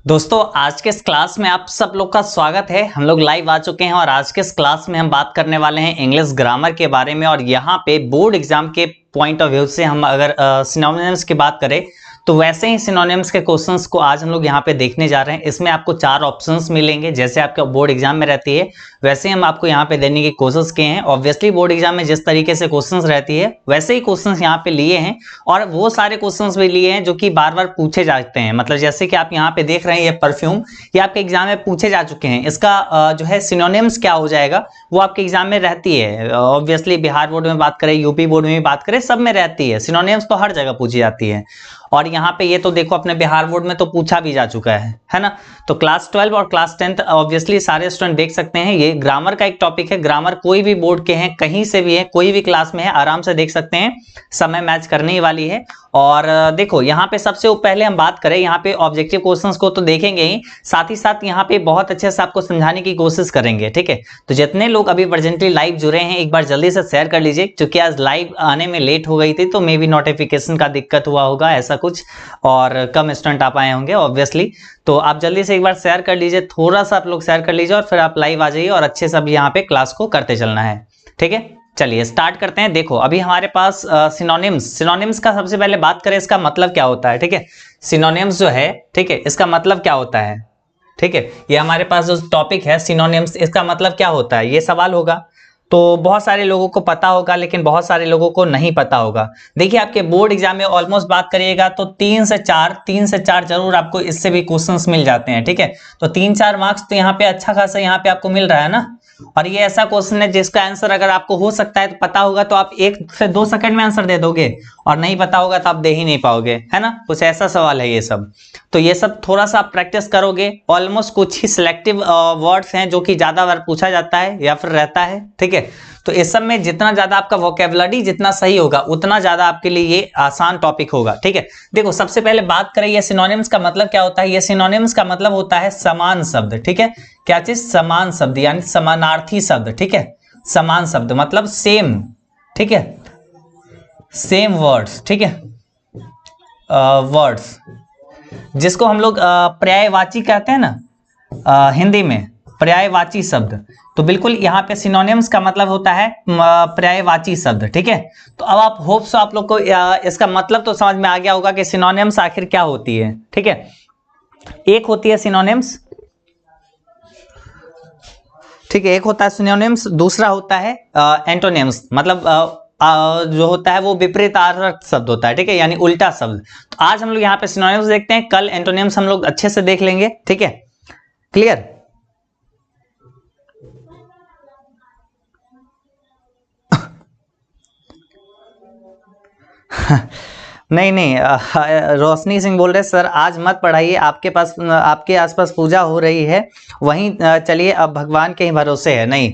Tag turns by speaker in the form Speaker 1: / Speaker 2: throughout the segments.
Speaker 1: दोस्तों आज के इस क्लास में आप सब लोग का स्वागत है। हम लोग लाइव आ चुके हैं और आज के इस क्लास में हम बात करने वाले हैं इंग्लिश ग्रामर के बारे में। और यहाँ पे बोर्ड एग्जाम के पॉइंट ऑफ व्यू से हम अगर सिनोनिम्स की बात करें तो वैसे ही सिनोनिम्स के क्वेश्चंस को आज हम लोग यहाँ पे देखने जा रहे हैं। इसमें आपको 4 ऑप्शंस मिलेंगे, जैसे आपका बोर्ड एग्जाम में रहती है वैसे हम आपको यहाँ पे देने की कोशिश किए हैं। ऑब्वियसली बोर्ड एग्जाम में जिस तरीके से क्वेश्चंस रहती है वैसे ही क्वेश्चंस यहाँ पे लिए हैं, और वो सारे क्वेश्चंस भी लिए हैं जो कि बार बार पूछे जाते हैं। मतलब जैसे कि आप यहाँ पे देख रहे हैं ये परफ्यूम, ये आपके एग्जाम में पूछे जा चुके हैं। इसका जो है सिनोनिम्स क्या हो जाएगा वो आपके एग्जाम में रहती है। ऑब्वियसली बिहार बोर्ड में बात करें, यूपी बोर्ड में भी बात करें, सब में रहती है। सिनोनिम्स तो हर जगह पूछी जाती है। और यहाँ पे ये तो देखो अपने बिहार बोर्ड में तो पूछा भी जा चुका है ना। तो क्लास 12 और क्लास 10 ऑब्वियसली सारे स्टूडेंट देख सकते हैं। ये ग्रामर का एक टॉपिक है। ग्रामर कोई भी बोर्ड के हैं, कहीं से भी है, कोई भी क्लास में है, आराम से देख सकते हैं। समय मैच करने ही वाली है। और देखो यहाँ पे सबसे पहले हम बात करें, यहाँ पे ऑब्जेक्टिव क्वेश्चंस को तो देखेंगे ही, साथ ही साथ यहाँ पे बहुत अच्छे से आपको समझाने की कोशिश करेंगे। ठीक है, तो जितने लोग अभी प्रेजेंटली लाइव जुड़े हैं एक बार जल्दी से शेयर कर लीजिए, क्योंकि आज लाइव आने में लेट हो गई थी तो मे बी नोटिफिकेशन का दिक्कत हुआ होगा ऐसा कुछ, और कम स्टूडेंट आ पाए होंगे ऑब्वियसली। तो आप जल्दी से एक बार शेयर कर लीजिए, थोड़ा सा आप लोग शेयर कर लीजिए और फिर आप लाइव आ जाइए और अच्छे से अब यहाँ पे क्लास को करते चलना है। ठीक है, चलिए स्टार्ट करते हैं। देखो अभी हमारे पास सिनोनिम्स का सबसे पहले बात करें, इसका मतलब क्या होता है। ठीक है, सिनोनिम्स जो है, ठीक है, इसका मतलब क्या होता है। ठीक है, ये हमारे पास जो टॉपिक है सिनोनिम्स, इसका मतलब क्या होता है, ये सवाल होगा। तो बहुत सारे लोगों को पता होगा लेकिन बहुत सारे लोगों को नहीं पता होगा। देखिए आपके बोर्ड एग्जाम में ऑलमोस्ट बात करिएगा तो 3 से 4 जरूर आपको इससे भी क्वेश्चंस मिल जाते हैं। ठीक है, तो 3-4 मार्क्स तो यहाँ पे अच्छा खासा यहाँ पे आपको मिल रहा है ना। और ये ऐसा क्वेश्चन है जिसका आंसर अगर आपको हो सकता है तो पता होगा तो आप 1 से 2 सेकंड में आंसर दे दोगे, और नहीं पता होगा तो आप दे ही नहीं पाओगे, है ना। कुछ ऐसा सवाल है ये सब। तो ये सब थोड़ा सा आप प्रैक्टिस करोगे। ऑलमोस्ट कुछ ही सिलेक्टिव वर्ड्स हैं जो कि ज्यादा बार पूछा जाता है या फिर रहता है। ठीक है, तो इस सब में जितना ज्यादा आपका वोकेबुलरी जितना सही होगा उतना ज्यादा आपके लिए ये आसान टॉपिक होगा। ठीक है, देखो सबसे पहले बात करें ये सिनोनिम्स का मतलब क्या होता है। ये सिनोनिम्स का मतलब होता है समान शब्द। ठीक है, क्या चीज, समान शब्द, यानी समानार्थी शब्द। ठीक है, समान शब्द मतलब सेम। ठीक है, सेम वर्ड्स। ठीक है, वर्ड्स जिसको हम लोग पर्यायवाची कहते हैं ना हिंदी में, पर्यायवाची शब्द। तो बिल्कुल यहाँ पे सिनोनिम्स का मतलब होता है पर्यायवाची शब्द। ठीक है, तो अब आप होप सो आप लोग को इसका मतलब तो समझ में आ गया होगा कि सिनोनिम्स आखिर क्या होती है। ठीक है, एक होती है सिनोनिम्स, ठीक है, एक होता है सिनोनिम्स, दूसरा होता है एंटोनिम्स। मतलब जो होता है वो विपरीतार्थक शब्द होता है। ठीक है, यानी उल्टा शब्द। तो आज हम लोग यहाँ पे सिनोनिम्स देखते हैं, कल एंटोनिम्स हम लोग अच्छे से देख लेंगे। ठीक है, क्लियर। नहीं, रोशनी सिंह बोल रहे सर आज मत पढ़ाइए, आपके पास आपके आसपास पूजा हो रही है, वहीं चलिए, अब भगवान के ही भरोसे है। नहीं,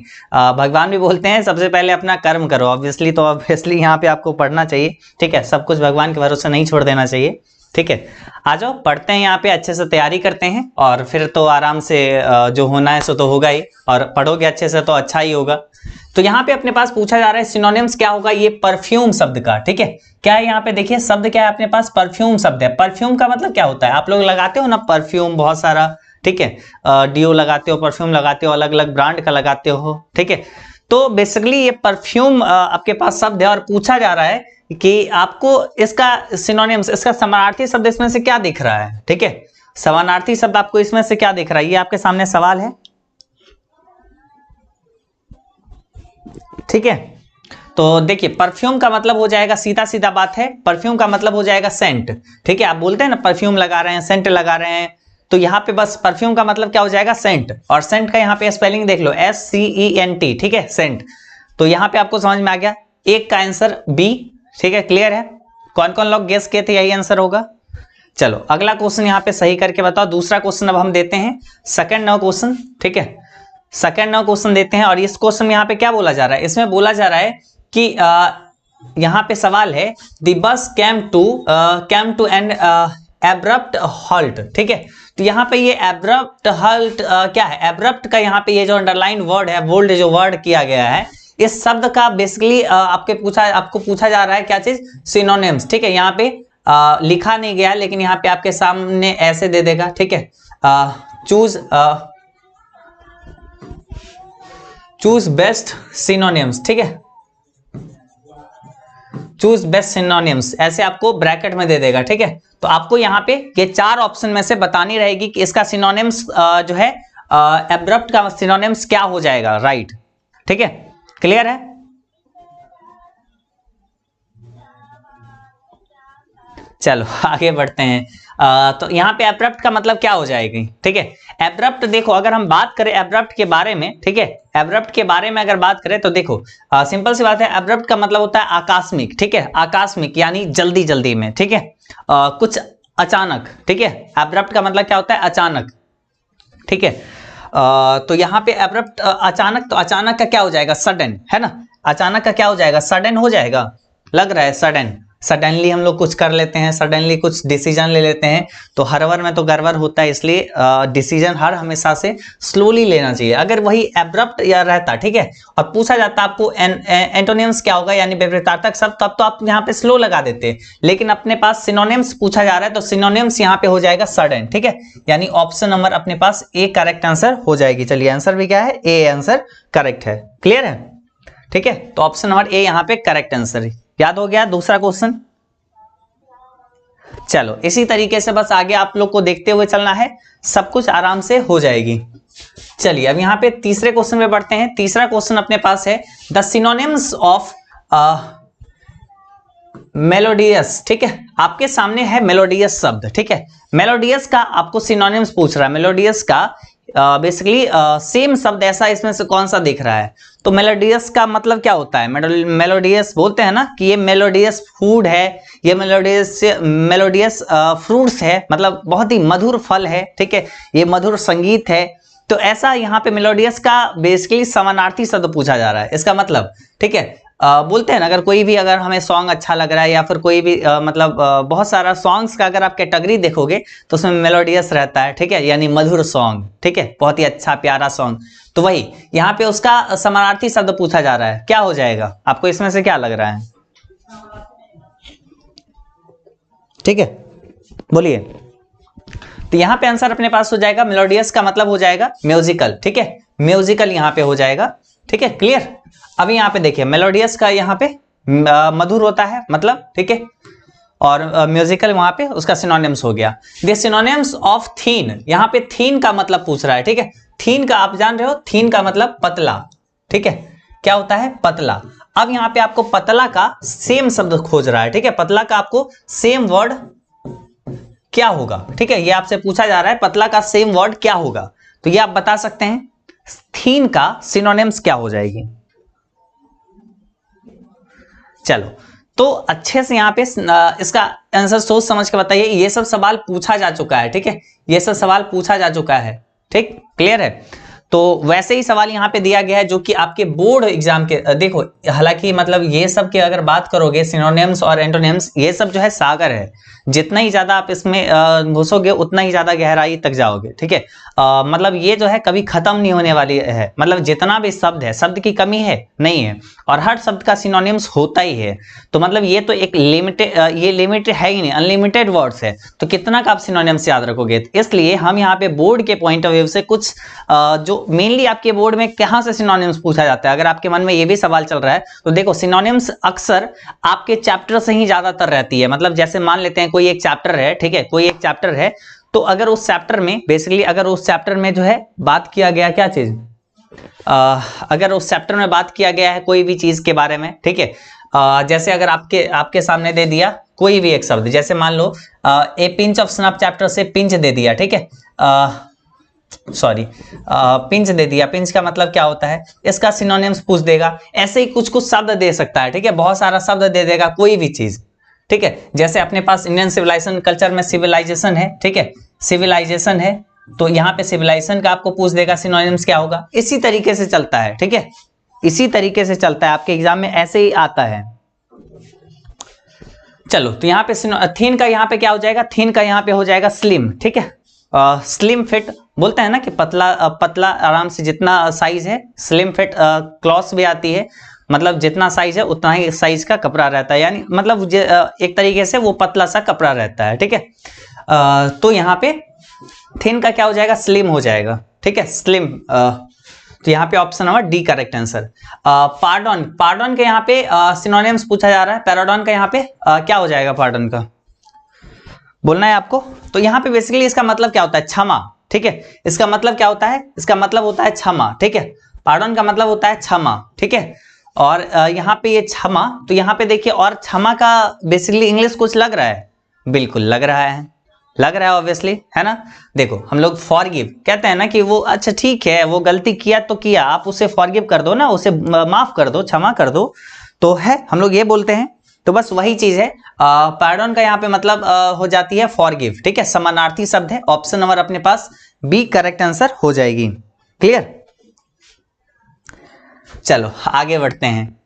Speaker 1: भगवान भी बोलते हैं सबसे पहले अपना कर्म करो। ऑब्वियसली तो ऑब्वियसली यहाँ पे आपको पढ़ना चाहिए। ठीक है, सब कुछ भगवान के भरोसे नहीं छोड़ देना चाहिए। ठीक है, आ जाओ पढ़ते हैं, यहाँ पे अच्छे से तैयारी करते हैं और फिर तो आराम से जो होना है सो तो होगा ही, और पढ़ोगे अच्छे से तो अच्छा ही होगा। तो यहाँ पे अपने पास पूछा जा रहा है सिनोनिम्स क्या होगा, ये परफ्यूम शब्द का। ठीक है, क्या है यहाँ पे देखिए शब्द क्या है अपने पास, परफ्यूम शब्द है। परफ्यूम का मतलब क्या होता है, आप लोग लगाते हो ना परफ्यूम बहुत सारा। ठीक है, डियो लगाते हो, परफ्यूम लगाते हो, अलग अलग ब्रांड का लगाते हो। ठीक है, तो बेसिकली ये परफ्यूम आपके पास शब्द है और पूछा जा रहा है कि आपको इसका सिनोनिम्स, इसका समानार्थी शब्द इसमें से क्या दिख रहा है। ठीक है, समानार्थी शब्द आपको इसमें से क्या दिख रहा है, ये आपके सामने सवाल है। ठीक है, तो देखिए परफ्यूम का मतलब हो जाएगा, सीधा सीधा बात है, परफ्यूम का मतलब हो जाएगा सेंट। ठीक है, आप बोलते हैं ना परफ्यूम लगा रहे हैं, सेंट लगा रहे हैं, तो यहाँ पे बस परफ्यूम का मतलब क्या हो जाएगा, सेंट। और सेंट का यहाँ पे स्पेलिंग देख लो, SCENT। ठीक है, सेंट। तो यहाँ पे आपको समझ में आ गया, एक का आंसर बी। ठीक है, क्लियर है। कौन कौन लोग गेस किए थे यही आंसर होगा। चलो अगला क्वेश्चन यहाँ पे सही करके बताओ। दूसरा क्वेश्चन अब हम देते हैं, सेकंड नंबर क्वेश्चन। ठीक है, सेकंड नंबर क्वेश्चन देते हैं। और इस क्वेश्चन में यहाँ पे क्या बोला जा रहा है, इसमें बोला जा रहा है कि यहाँ पे सवाल है, the bus came to an abrupt halt. ठीक है, तो यहाँ पे ये एब्रप्ट हॉल्ट क्या है, एब्रप्ट का यहाँ पे ये जो अंडरलाइन वर्ड है, बोल्ड जो वर्ड किया गया है, इस शब्द का बेसिकली आपको पूछा जा रहा है क्या चीज, सिनोनिम्स। ठीक है, यहाँ पे लिखा नहीं गया लेकिन यहाँ पे आपके सामने ऐसे दे देगा। ठीक है, चूज बेस्ट सिनोनिम्स, ठीक है, चूज बेस्ट सिनोनिम्स ऐसे आपको ब्रैकेट में दे देगा, ठीक है। तो आपको यहाँ पे ये 4 ऑप्शन में से बतानी रहेगी कि इसका सिनोनिम्स जो है एब्रप्ट का सिनोनिम्स क्या हो जाएगा, राइट, ठीक है, क्लियर है। चलो आगे बढ़ते हैं। तो यहाँ पे एब्रप्ट का मतलब क्या हो जाएगी, ठीक है। एब्रप्ट देखो, अगर हम बात करें एब्रप्ट के बारे में, ठीक है, एब्रप्ट के बारे में अगर बात करें तो देखो सिंपल सी बात है, एब्रप्ट का मतलब होता है आकस्मिक, ठीक है, आकस्मिक यानी जल्दी जल्दी में, ठीक है, कुछ अचानक, ठीक है। एब्रप्ट का मतलब क्या होता है, अचानक, ठीक है। तो यहाँ पे एब्रप्ट अचानक, तो अचानक का क्या हो जाएगा, सडन, है ना। अचानक का क्या हो जाएगा, सडन हो जाएगा, लग रहा है सडन, सडनली हम लोग कुछ कर लेते हैं, सडनली कुछ डिसीजन ले लेते हैं। तो हरवर में तो गड़बड़ होता है, इसलिए डिसीजन हर हमेशा से स्लोली लेना चाहिए। अगर वही एब्रप्ट या रहता, ठीक है, और पूछा जाता आपको एंटोनिम्स क्या होगा यानी विपरीतार्थक शब्द, तब तो आप यहाँ पे स्लो लगा देते, लेकिन अपने पास सिनोनिम्स पूछा जा रहा है तो सिनोनिम्स यहाँ पे हो जाएगा सडन, ठीक है, यानी ऑप्शन नंबर अपने पास ए करेक्ट आंसर हो जाएगी। चलिए आंसर भी क्या है, ए आंसर करेक्ट है, क्लियर है, ठीक है। तो ऑप्शन नंबर ए यहाँ पे करेक्ट आंसर है, याद हो गया। दूसरा क्वेश्चन, चलो इसी तरीके से बस आगे आप लोग को देखते हुए चलना है, सब कुछ आराम से हो जाएगी। चलिए अब यहाँ पे तीसरे क्वेश्चन में बढ़ते हैं। तीसरा क्वेश्चन अपने पास है द सिनोनिम्स ऑफ मेलोडियस, ठीक है, आपके सामने है मेलोडियस शब्द, ठीक है। मेलोडियस का आपको सिनोनिम्स पूछ रहा है, मेलोडियस का बेसिकली सेम शब्द ऐसा इसमें से कौन सा दिख रहा है। तो मेलोडियस का मतलब क्या होता है, मेलोडियस बोलते हैं ना कि ये मेलोडियस फूड है, ये मेलोडियस फ्रूट्स है, मतलब बहुत ही मधुर फल है, ठीक है, ये मधुर संगीत है। तो ऐसा यहाँ पे मेलोडियस का बेसिकली समानार्थी शब्द पूछा जा रहा है, इसका मतलब, ठीक है। बोलते हैं ना, अगर कोई भी, अगर हमें सॉन्ग अच्छा लग रहा है या फिर कोई भी मतलब बहुत सारा सॉन्ग्स का अगर आप कैटेगरी देखोगे तो उसमें मेलोडियस रहता है, ठीक है, यानी मधुर सॉन्ग, ठीक है, बहुत ही अच्छा प्यारा सॉन्ग। तो वही यहाँ पे उसका समानार्थी शब्द पूछा जा रहा है, क्या हो जाएगा, आपको इसमें से क्या लग रहा है, ठीक है, बोलिए। तो यहाँ पे आंसर अपने पास हो जाएगा, मेलोडियस का मतलब हो जाएगा म्यूजिकल, ठीक है, म्यूजिकल यहाँ पे हो जाएगा, ठीक है, क्लियर। अभी यहाँ पे देखिए मेलोडियस का यहाँ पे मधुर होता है मतलब, ठीक है, और म्यूजिकल वहां पे उसका सिनोनिम्स हो गया। द सिनोनिम्स ऑफ थीन, यहाँ पे थीन का मतलब पूछ रहा है, ठीक है। थीन का आप जान रहे हो, थीन का मतलब पतला, ठीक है, क्या होता है, पतला। अब यहाँ पे आपको पतला का सेम शब्द खोज रहा है, ठीक है, पतला का आपको सेम वर्ड क्या होगा, ठीक है, ये आपसे पूछा जा रहा है पतला का सेम वर्ड क्या होगा। तो ये आप बता सकते हैं, थीन का सिनोनिम्स क्या हो जाएगी। चलो तो अच्छे से यहाँ पे इसका आंसर सोच समझ के बताइए। ये सब सवाल पूछा जा चुका है, ठीक है, ये सब सवाल पूछा जा चुका है, ठीक, क्लियर है। तो वैसे ही सवाल यहाँ पे दिया गया है जो कि आपके बोर्ड एग्जाम के, देखो हालांकि मतलब ये सब की अगर बात करोगे सिनोनिम्स और एंटोनिम्स, ये सब जो है सागर है, जितना ही ज्यादा आप इसमें घुसोगे उतना ही ज्यादा गहराई तक जाओगे, ठीक है। मतलब ये जो है कभी खत्म नहीं होने वाली है, मतलब जितना भी शब्द है, शब्द की कमी है नहीं है, और हर शब्द का सिनोनिम्स होता ही है। तो मतलब ये तो एक लिमिटेड, ये लिमिटेड है ही नहीं, अनलिमिटेड वर्ड्स है, तो कितना का आप सिनोनिम्स याद रखोगे। इसलिए हम यहाँ पे बोर्ड के पॉइंट ऑफ व्यू से कुछ जो मेनली आपके बोर्ड में कहाँ से सिनोनिम्स पूछा जाता है, अगर आपके मन में ये भी सवाल चल रहा है तो देखो सिनोनिम्स अक्सर आपके चैप्टर से ही ज्यादातर रहती है। मतलब जैसे मान लेते हैं कोई एक चैप्टर है, ठीक है, कोई एक चैप्टर है, तो अगर उस चैप्टर में बेसिकली, अगर उस चैप्टर में जो है बात किया गया क्या चीज, अगर उस चैप्टर में बात किया गया है कोई भी चीज के बारे में, ठीक है, जैसे अगर आपके सामने दे दिया कोई भी एक शब्द, जैसे मान लो a pinch of snuff chapter से पिंच दे दिया, ठीक है, सॉरी पिंच दे दिया, पिंच का मतलब क्या होता है, इसका सिनोनिम्स पूछ देगा। ऐसे ही कुछ कुछ शब्द दे सकता है, ठीक है, बहुत सारा शब्द दे देगा कोई भी चीज, ठीक है। जैसे अपने पास इंडियन सिविलाइजेशन कल्चर में सिविलाइजेशन है, ठीक है, सिविलाइजेशन है, तो यहाँ पे सिविलाइजेशन का आपको पूछ देगा सिनोनिम्स क्या होगा। इसी तरीके से चलता है, ठीक है, इसी तरीके से चलता है, आपके एग्जाम में ऐसे ही आता है। चलो तो यहाँ पे थीन का यहाँ पे क्या हो जाएगा, थीन का यहाँ पे हो जाएगा स्लिम, ठीक है, स्लिम फिट बोलते हैं ना कि पतला आराम से जितना साइज है, स्लिम फिट क्लॉथ भी आती है, मतलब जितना साइज है उतना ही साइज का कपड़ा रहता है, यानी मतलब एक तरीके से वो पतला सा कपड़ा रहता है, ठीक है। तो यहाँ पे थिन का क्या हो जाएगा, स्लिम हो जाएगा, ठीक है, स्लिम। तो यहाँ पे option number D correct answer. Pardon, pardon के यहाँ पे सिनोनिम्स पूछा जा रहा है। पैराडॉन का यहाँ पे क्या हो जाएगा, पार्डन का बोलना है आपको। तो यहाँ पे बेसिकली इसका मतलब क्या होता है, क्षमा, ठीक है। इसका मतलब क्या होता है, इसका मतलब होता है क्षमा, ठीक है। पार्डन का मतलब होता है क्षमा, ठीक है। और यहाँ पे ये क्षमा, तो यहाँ पे देखिए, और क्षमा का बेसिकली इंग्लिश कुछ लग रहा है, बिल्कुल लग रहा है, लग रहा है ऑब्वियसली, है ना। देखो हम लोग फॉरगिव कहते हैं ना कि वो अच्छा ठीक है, वो गलती किया तो किया, आप उसे फॉरगिव कर दो ना, उसे माफ कर दो, क्षमा कर दो, तो है हम लोग ये बोलते हैं। तो बस वही चीज है। पार्डन का यहाँ पे मतलब हो जाती है फॉरगिव, ठीक है, समानार्थी शब्द है। ऑप्शन नंबर अपने पास बी करेक्ट आंसर हो जाएगी। क्लियर, चलो आगे बढ़ते हैं,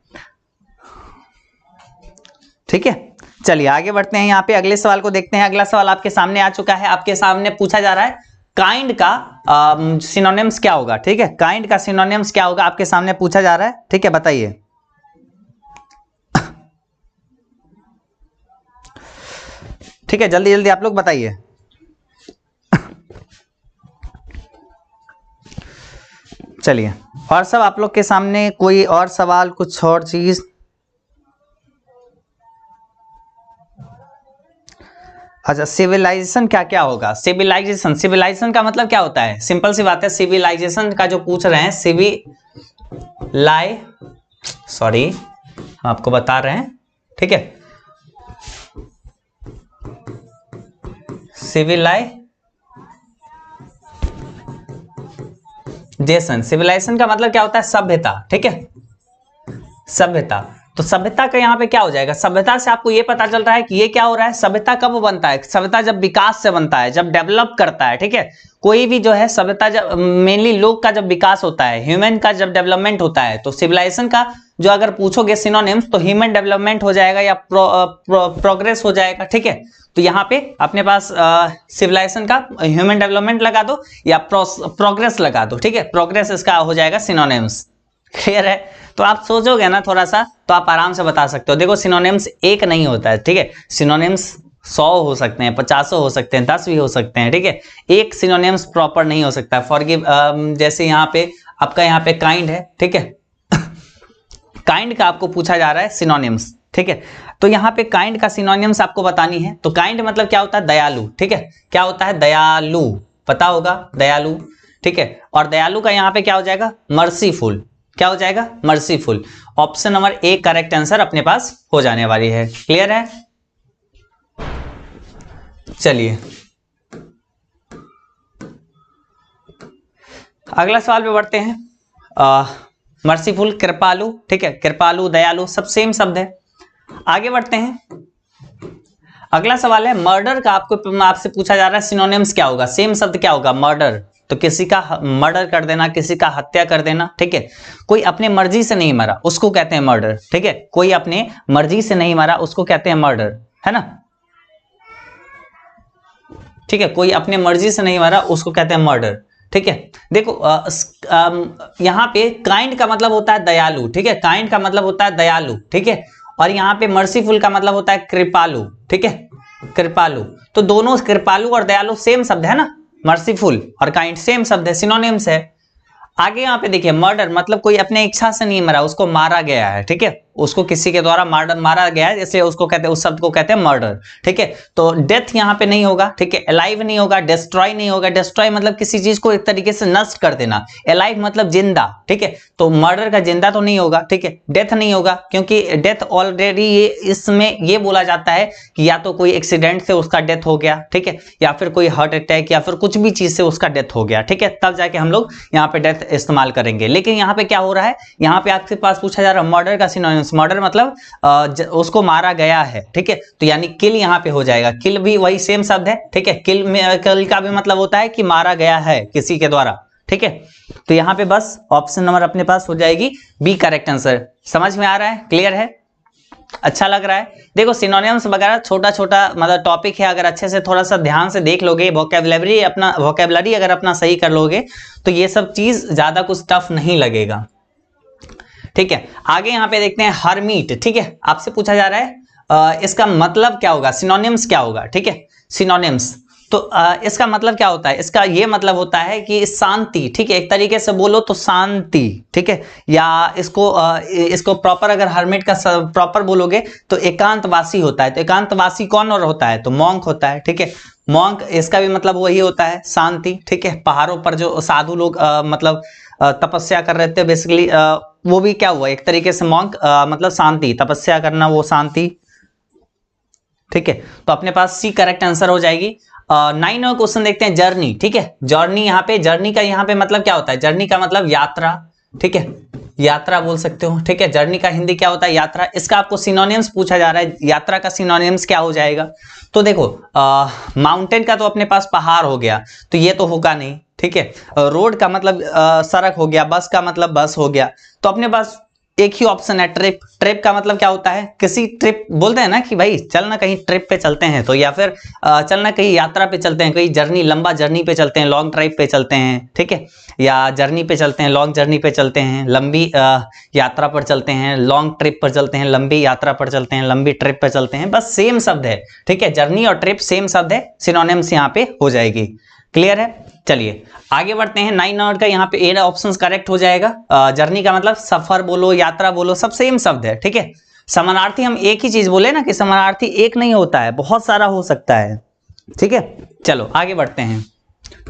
Speaker 1: ठीक है। चलिए आगे बढ़ते हैं, यहाँ पे अगले सवाल को देखते हैं। अगला सवाल आपके सामने आ चुका है, आपके सामने पूछा जा रहा है काइंड का सिनोनिम्स क्या होगा, ठीक है। काइंड का सिनोनिम्स क्या होगा आपके सामने पूछा जा रहा है, ठीक है, बताइए। ठीक है, जल्दी जल्दी आप लोग बताइए। चलिए, और सब आप लोग के सामने कोई और सवाल, कुछ और चीज। अच्छा, सिविलाइजेशन क्या क्या होगा, सिविलाइजेशन, सिविलाइजेशन का मतलब क्या होता है, सिंपल सी बात है। सिविलाइजेशन का जो पूछ रहे हैं, सॉरी हम आपको बता रहे हैं, ठीक है। सिविलाइजेशन का मतलब क्या होता है, सभ्यता, ठीक है, सभ्यता। तो सभ्यता का यहाँ पे क्या हो जाएगा, सभ्यता से आपको ये पता चल रहा है कि ये क्या हो रहा है, सभ्यता कब बनता है, सभ्यता जब विकास से बनता है, जब डेवलप करता है, ठीक है। कोई भी जो है सभ्यता, जब मेनली लोग का जब विकास होता है, ह्यूमन का जब डेवलपमेंट होता है, तो सिविलाइजेशन का जो अगर पूछोगे सिनोनिम्स, तो ह्यूमन डेवलपमेंट हो जाएगा या प्रोग्रेस हो जाएगा, ठीक है। तो यहाँ पे अपने पास सिविलाइजेशन का ह्यूमन डेवलपमेंट लगा दो या प्रोग्रेस लगा दो, ठीक है, प्रोग्रेस इसका हो जाएगा सिनोनिम्स। क्लियर है। तो आप सोचोगे ना थोड़ा सा, तो आप आराम से बता सकते हो। देखो सिनोनिम्स एक नहीं होता है, ठीक है, सिनोनिम्स 100 हो सकते हैं, 50 हो सकते हैं, 10 भी हो सकते हैं, ठीक है। एक सिनोनिम्स प्रॉपर नहीं हो सकता। फॉरगिव, जैसे यहाँ पे आपका यहाँ पे काइंड है, ठीक है। काइंड का आपको पूछा जा रहा है सिनोनिम्स, ठीक है। तो यहाँ पे काइंड का सिनोनिम्स आपको बतानी है। तो काइंड मतलब क्या होता है, दयालु, ठीक है। क्या होता है, दयालु, पता होगा, दयालु, ठीक है। और दयालु का यहाँ पे क्या हो जाएगा, मर्सीफुल, क्या हो जाएगा, merciful. Option number A correct answer अपने पास हो जाने वाली है। क्लियर है। चलिए अगला सवाल पे बढ़ते हैं। मर्सीफुल, कृपालु, ठीक है, कृपालु, दयालु सब सेम शब्द है। आगे बढ़ते हैं, अगला सवाल है मर्डर का। आपसे पूछा जा रहा है सिनोनिम्स क्या होगा, सेम शब्द क्या होगा, मर्डर। तो किसी का मर्डर कर देना, किसी का हत्या कर देना, ठीक है। कोई अपने मर्जी से नहीं मरा उसको कहते हैं मर्डर, ठीक है। कोई अपने मर्जी से नहीं मरा उसको कहते हैं मर्डर, है ना, ठीक है। कोई अपने मर्जी से नहीं मरा उसको कहते हैं मर्डर, ठीक है। देखो यहाँ पे काइंड का मतलब होता है दयालु, ठीक है, काइंड का मतलब होता है दयालु, ठीक है। और यहाँ पे मर्सीफुल का मतलब होता है कृपालु, ठीक है, कृपालु। तो दोनों कृपालु और दयालु सेम शब्द है ना, मर्सीफुल और काइंड सेम शब्द है, सिनोनिम्स है। आगे यहाँ पे देखिए, मर्डर मतलब कोई अपने इच्छा से नहीं मरा, उसको मारा गया है, ठीक है, उसको किसी के द्वारा मारा गया है, इसलिए उसको कहते हैं, उस शब्द को कहते हैं मर्डर, ठीक है। तो डेथ यहाँ पे नहीं होगा, ठीक है, अलाइव नहीं होगा, डिस्ट्रॉय नहीं होगा। डिस्ट्रॉय मतलब किसी चीज को एक तरीके से नष्ट कर देना, अलाइव मतलब जिंदा, ठीक है। तो मर्डर का जिंदा तो नहीं होगा, ठीक है। डेथ नहीं होगा क्योंकि डेथ ऑलरेडी ये इसमें ये बोला जाता है कि या तो कोई एक्सीडेंट से उसका डेथ हो गया, ठीक है, या फिर कोई हार्ट अटैक या फिर कुछ भी चीज से उसका डेथ हो गया, ठीक है, तब जाके हम लोग यहाँ पे डेथ इस्तेमाल करेंगे। लेकिन यहाँ पे क्या हो रहा है, यहाँ पे आपके पास पूछा जा रहा है मर्डर का सिनोनिम्स। मर्डर मतलब उसको मारा गया है, ठीक है। तो यानी किल यहाँ पे हो जाएगा, किल भी वही सेम शब्द है, ठीक है। किल का भी मतलब होता है कि मारा गया है किसी के द्वारा, ठीक है। तो यहाँ पे बस ऑप्शन नंबर अपने पास हो जाएगी बी करेक्ट आंसर। समझ में आ रहा है, क्लियर है, अच्छा लग रहा है। देखो सिनोनिम्स वगैरह छोटा छोटा मतलब टॉपिक है, अगर अच्छे से थोड़ा सा ध्यान से देख लोगे, वोकैबुलरी अगर अपना सही कर लोगे, तो ये सब चीज ज्यादा कुछ टफ नहीं लगेगा, ठीक है। आगे यहाँ पे देखते हैं हरमीट, ठीक है। आपसे पूछा जा रहा है इसका मतलब क्या होगा, सिनोनिम्स क्या होगा, ठीक है। सिनोनिम्स तो इसका मतलब क्या होता है, इसका ये मतलब होता है कि शांति, ठीक है, एक तरीके से बोलो तो शांति, ठीक है, या इसको प्रॉपर अगर हर्मिट का प्रॉपर बोलोगे तो एकांतवासी होता है। तो एकांतवासी कौन और होता है, तो मॉन्क होता है, ठीक है। मॉन्क इसका भी मतलब वही होता है, शांति, ठीक है। पहाड़ों पर जो साधु लोग मतलब तपस्या कर रहे थे बेसिकली, वो भी क्या हुआ, एक तरीके से मॉन्क मतलब शांति, तपस्या करना, वो शांति, ठीक है। तो अपने पास सी करेक्ट आंसर हो जाएगी। 9वां क्वेश्चन देखते हैं, जर्नी, ठीक है। जर्नी, यहाँ पे जर्नी का यहाँ पे मतलब क्या होता है, जर्नी का मतलब यात्रा, ठीक है, यात्रा बोल सकते हो, ठीक है। जर्नी का हिंदी क्या होता है, यात्रा। इसका आपको सिनोनिम्स पूछा जा रहा है, यात्रा का सिनोनिम्स क्या हो जाएगा। तो देखो माउंटेन का तो अपने पास पहाड़ हो गया, तो ये तो होगा नहीं, ठीक है। रोड का मतलब सड़क हो गया, बस का मतलब बस हो गया। तो अपने पास एक ही ऑप्शन है, ट्रिप। ट्रिप का मतलब क्या होता है, किसी ट्रिप बोलते हैं ना कि भाई चल ना कहीं ट्रिप पे चलते हैं, तो या फिर चल ना कहीं यात्रा पे चलते हैं, कहीं जर्नी, लंबा जर्नी पे चलते हैं, लॉन्ग ड्राइव पे चलते हैं, ठीक है, या जर्नी पे चलते हैं, लॉन्ग जर्नी पे चलते हैं, लंबी यात्रा पर चलते हैं, लॉन्ग ट्रिप पर चलते हैं, लंबी यात्रा पर चलते हैं, लंबी ट्रिप पर चलते हैं, बस सेम शब्द है, ठीक है। जर्नी और ट्रिप सेम शब्द है, सिनोनिम्स यहाँ पे हो जाएगी। क्लियर है, चलिए आगे बढ़ते हैं। 9 नंबर का यहाँ पे ए ऑप्शन करेक्ट हो जाएगा। जर्नी का मतलब सफर बोलो, यात्रा बोलो, सब सेम शब्द है, ठीक है। समानार्थी हम एक ही चीज बोले ना कि समानार्थी एक नहीं होता है, बहुत सारा हो सकता है, ठीक है। चलो आगे बढ़ते हैं।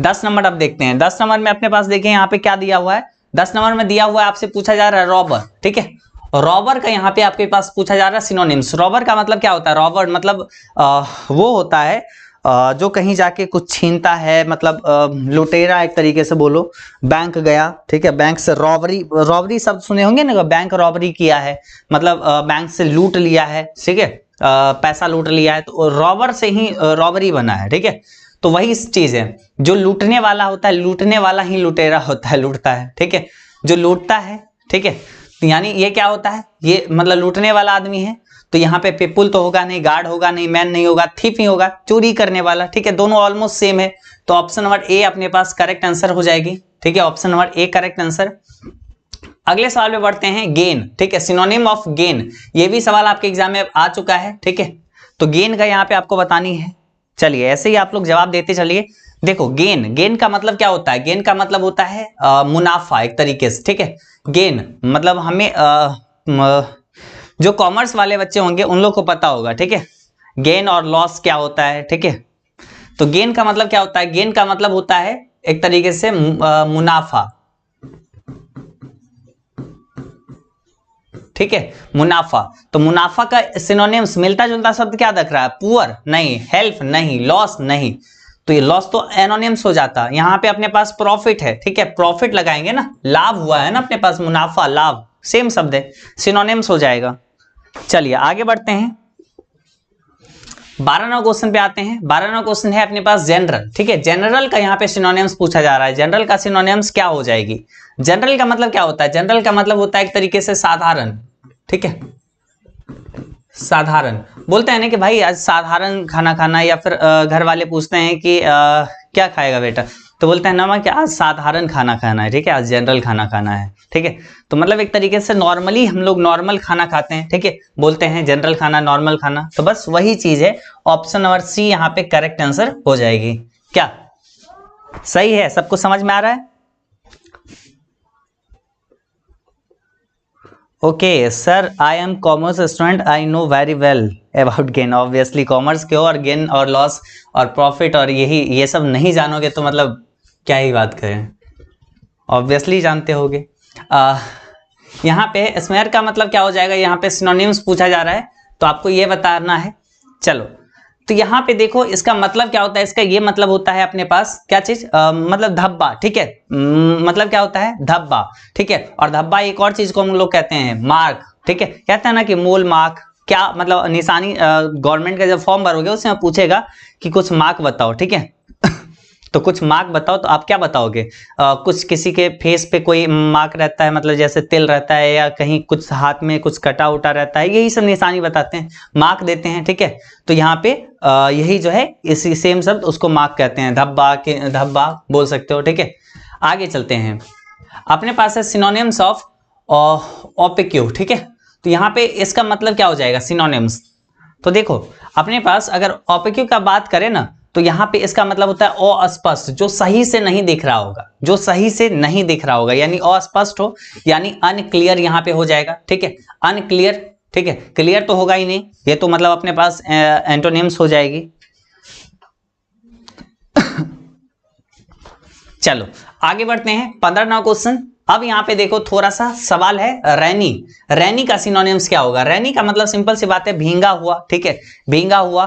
Speaker 1: 10 नंबर अब देखते हैं। 10 नंबर में अपने पास देखें यहाँ पे क्या दिया हुआ है। 10 नंबर में दिया हुआ है, आपसे पूछा जा रहा है रॉबर, ठीक है। रॉबर का यहाँ पे आपके पास पूछा जा रहा है सिनोनिम्स। रॉबर का मतलब क्या होता है, रॉबर मतलब वो होता है जो कहीं जाके कुछ छीनता है, मतलब लुटेरा एक तरीके से बोलो। बैंक गया, ठीक है, बैंक से रॉबरी, रॉबरी शब्द सुने होंगे ना, बैंक रॉबरी किया है मतलब बैंक से लूट लिया है, ठीक है, पैसा लूट लिया है, तो रॉबर से ही रॉबरी बना है, ठीक है। तो वही चीज है, जो लूटने वाला होता है, लूटने वाला ही लुटेरा होता है, लूटता है, ठीक है, जो लूटता है, ठीक है। यानी ये क्या होता है, ये मतलब लूटने वाला आदमी है। तो यहाँ पे पीपुल तो होगा नहीं, गार्ड होगा नहीं, मैन नहीं होगा, थीफ ही होगा, चोरी करने वाला, ठीक है। दोनों ऑलमोस्ट सेम है, तो ऑप्शन नंबर ए अपने पास करेक्ट आंसर हो जाएगी, ठीक है। Option number A correct answer. अगले सवाल में बढ़ते हैं, गेन, ठीक है, सिनोनिम ऑफ गेन। ये भी सवाल आपके एग्जाम में आ चुका है, ठीक है। तो गेन का यहाँ पे आपको बतानी है। चलिए ऐसे ही आप लोग जवाब देते चलिए। देखो गेन, गेन का मतलब क्या होता है, गेन का मतलब होता है मुनाफा एक तरीके से, ठीक है। गेन मतलब हमें जो कॉमर्स वाले बच्चे होंगे उन लोग को पता होगा, ठीक है, गेन और लॉस क्या होता है, ठीक है। तो गेन का मतलब क्या होता है, गेन का मतलब होता है एक तरीके से मुनाफा, ठीक है, मुनाफा। तो मुनाफा का सिनोनिम्स मिलता जुलता शब्द क्या दिख रहा है, पुअर नहीं, हेल्प नहीं, लॉस नहीं। तो ये लॉस तो एनोनिम्स हो जाता। यहाँ पे अपने पास प्रॉफिट है, ठीक है, प्रॉफिट लगाएंगे ना, लाभ हुआ है ना अपने पास, मुनाफा लाभ सेम शब्द है, सिनोनिम्स हो जाएगा। चलिए आगे बढ़ते हैं। 12वां क्वेश्चन पे आते हैं। 12वां क्वेश्चन है अपने पास जनरल, ठीक है। जनरल का यहाँ पे सिनोनिम्स पूछा जा रहा है। जनरल का सिनोनिम्स क्या हो जाएगी। जनरल का मतलब क्या होता है, जनरल का मतलब होता है एक तरीके से साधारण, ठीक है, साधारण। बोलते हैं ना कि भाई आज साधारण खाना खाना, या फिर घर वाले पूछते हैं कि क्या खाएगा बेटा, तो बोलते हैं ना कि आज साधारण खाना खाना है, ठीक है, आज जनरल खाना खाना है, ठीक है। तो मतलब एक तरीके से नॉर्मली हम लोग नॉर्मल खाना खाते हैं, ठीक है, बोलते हैं जनरल खाना, नॉर्मल खाना। तो बस वही चीज है, ऑप्शन नंबर सी यहाँ पे करेक्ट आंसर हो जाएगी। क्या सही है, सबको समझ में आ रहा है। Okay sir, I am commerce student, I know very well about gain. Obviously commerce के हो और गेन और लॉस और प्रॉफिट और ये सब नहीं जानोगे तो मतलब क्या ही बात करें, ऑब्वियसली जानते होगे। यहाँ पे स्मेयर का मतलब क्या हो जाएगा, यहाँ पे सिनोनिम्स पूछा जा रहा है तो आपको ये बताना है। चलो तो यहाँ पे देखो इसका मतलब क्या होता है, इसका ये मतलब होता है अपने पास क्या चीज, मतलब धब्बा, ठीक है, मतलब क्या होता है धब्बा, ठीक है। और धब्बा एक और चीज को हम लोग कहते हैं मार्क, ठीक है, कहते हैं ना कि मोल मार्क, क्या मतलब निशानी। गवर्नमेंट का जब फॉर्म भरोगे उसमें पूछेगा कि कुछ मार्क बताओ, ठीक है तो कुछ मार्क बताओ, तो आप क्या बताओगे, कुछ किसी के फेस पे कोई मार्क रहता है, मतलब जैसे तिल रहता है, या कहीं कुछ हाथ में कुछ कटा उटा रहता है, यही सब निशानी बताते हैं, मार्क देते हैं, ठीक है। तो यहाँ पे यही जो है इसी सेम शब्द उसको मार्क कहते हैं, धब्बा के धब्बा बोल सकते हो, ठीक है। आगे चलते हैं, अपने पास है सिनोनिम्स ऑफ ऑपिक्यू, ठीक है। तो यहाँ पे इसका मतलब क्या हो जाएगा सिनोनिम्स। तो देखो अपने पास अगर ऑपिक्यू का बात करें ना, तो यहाँ पे इसका मतलब होता है अस्पष्ट, जो सही से नहीं दिख रहा होगा, जो सही से नहीं दिख रहा होगा, यानी अस्पष्ट हो, यानी अनक्लियर यहाँ पे हो जाएगा। ठीक है, अनक्लियर। ठीक है, क्लियर तो होगा ही नहीं, ये तो मतलब अपने पास एंटोनिम्स हो जाएगी। चलो आगे बढ़ते हैं 15वां क्वेश्चन। अब यहाँ पे देखो थोड़ा सा सवाल है, रैनी। रैनी का सिनोनिम्स क्या होगा? रैनी का मतलब सिंपल सी बात है, भींगा हुआ। ठीक है, भींगा हुआ,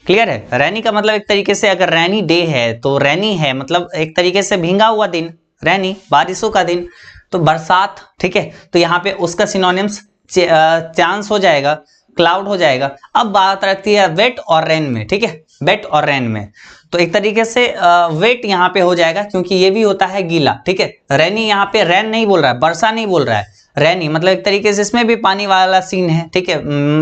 Speaker 1: क्लियर है। रैनी का मतलब एक तरीके से अगर रैनी डे है तो रैनी है मतलब एक तरीके से भींगा हुआ दिन, रैनी बारिशों का दिन, तो बरसात। ठीक है, तो यहाँ पे उसका सिनोनिम्स चांस हो जाएगा, क्लाउड हो जाएगा। अब बात रखती है वेट और रेन में। ठीक है, वेट और रेन में तो एक तरीके से वेट यहाँ पे हो जाएगा, क्योंकि ये भी होता है गीला। ठीक है, रैनी यहाँ पे रैन नहीं बोल रहा है, वर्षा नहीं बोल रहा है, रैनी मतलब एक तरीके से इसमें भी पानी वाला सीन है। ठीक है,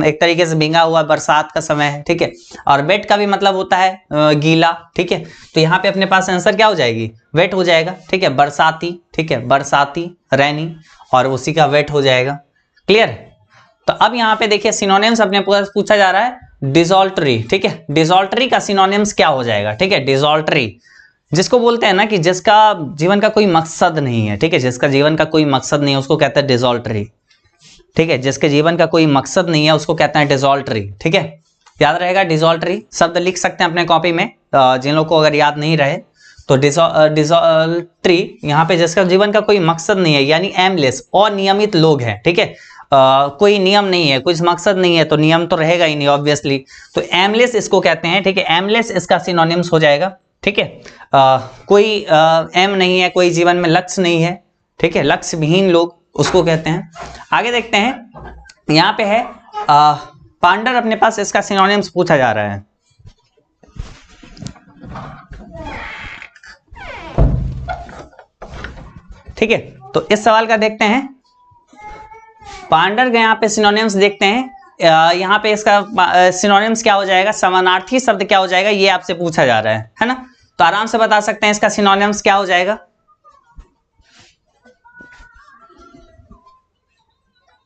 Speaker 1: एक तरीके से भींगा हुआ बरसात का समय है। ठीक है, और वेट का भी मतलब होता है गीला। ठीक है, तो यहाँ पे अपने पास आंसर क्या हो जाएगी? वेट हो जाएगा। ठीक है, बरसाती। ठीक है, बरसाती, रैनी, और उसी का वेट हो जाएगा। क्लियर? तो अब यहाँ पे देखिए सिनोनिम्स अपने पास पूछा जा रहा है, डिसॉल्टरी। ठीक है, डिसॉल्टरी का सिनोनिम्स क्या हो जाएगा? ठीक है, डिसॉल्टरी जिसको बोलते हैं ना कि जिसका जीवन का कोई मकसद नहीं है। ठीक है, जिसका जीवन का कोई मकसद नहीं है उसको कहते हैं डिसॉल्टरी। ठीक है, जिसके जीवन का कोई मकसद नहीं है उसको कहते हैं डिसॉल्टरी। ठीक है, याद रहेगा, डिसॉल्टरी शब्द लिख सकते हैं अपने कॉपी में, जिन लोगों को अगर याद नहीं रहे तो डिसॉल्टरी यहाँ पे जिसका जीवन का कोई मकसद नहीं है, यानी एमलेस, अनियमित लोग हैं। ठीक है, कोई नियम नहीं है, कुछ मकसद नहीं है तो नियम तो रहेगा ही नहीं ऑब्वियसली, तो एमलेस इसको कहते हैं। ठीक है, एमलेस इसका सिनोनिम्स हो जाएगा। ठीक है, कोई एम नहीं है, कोई जीवन में लक्ष्य नहीं है। ठीक है, लक्ष्य विहीन लोग उसको कहते हैं। आगे देखते हैं, यहाँ पे है पांडर, अपने पास इसका सिनोनिम्स पूछा जा रहा है। ठीक है, तो इस सवाल का देखते हैं, पांडर के यहाँ पे सिनोनिम्स देखते हैं। यहाँ पे इसका सिनोनिम्स क्या हो जाएगा, समानार्थी शब्द क्या हो जाएगा, ये आपसे पूछा जा रहा है ना? तो आराम से बता सकते हैं इसका सिनोनिम्स क्या हो जाएगा।